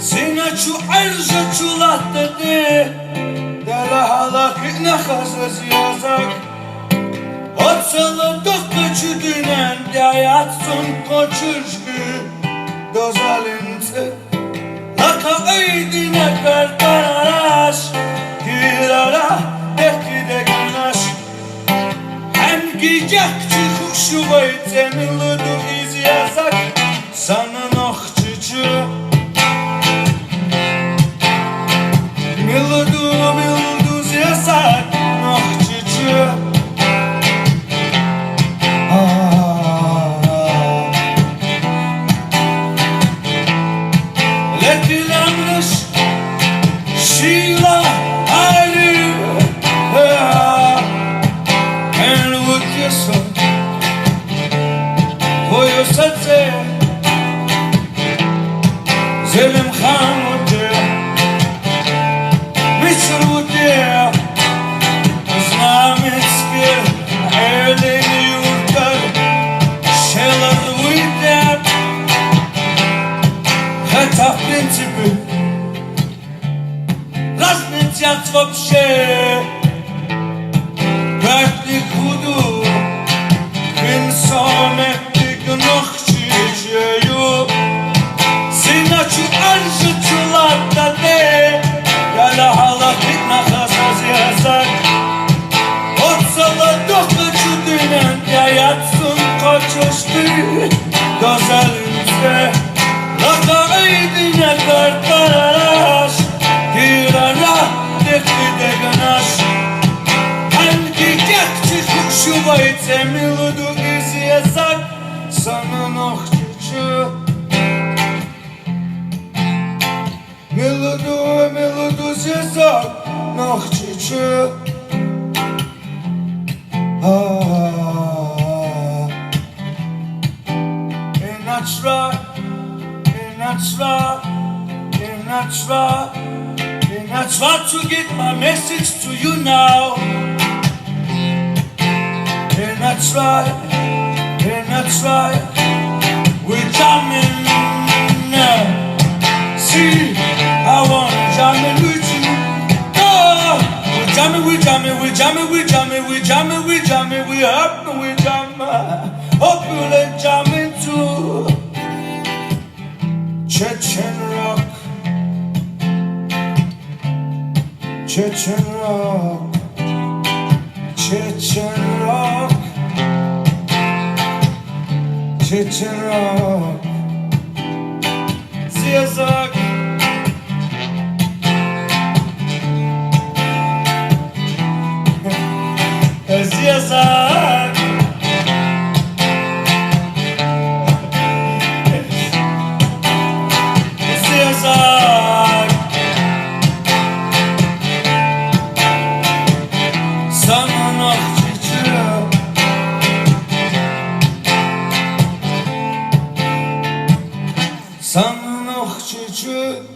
Sinaču aržaču latati Dela halak nahazaz yazak Otsalı dokkaçu dünen Dayatsun koçuşku Dozalinse Laka öydine kardeş Girara dekide güneş Hangi yakçı kuşu vayten Ilıdu iz yazak Sanın okçucu Miludu ziyazak Okçucu Lekilenmiş Sheila Ari And with your son For your sate Zelim Khan Ude Mr. Ude Islamitski Erleni yurtlar Şeyler Ude Hata принципы Разнятся вообще Как ни худу Инсоме Игнох чичею Синачу аржу чулата де Гала халак итна хасаз язак Отсала дока чудинен Яятсун кочушты Дозалинсе Laka öydine kardeş Girara dekide güneş Hangi yakçı kuşu vayte Miludu iz yazak Sanın okçucu Miludu yazak Okçucu And I try And I try to get my message to you now And I try We're jamming now See, I wanna jam it with you Oh, we're jamming We up and we jam Hope you'll let jamming too Chechen rock Chechen rock Chechen rock Chechen rock Ziyazak Ziyazak Sanın okçucu Sanın okçucu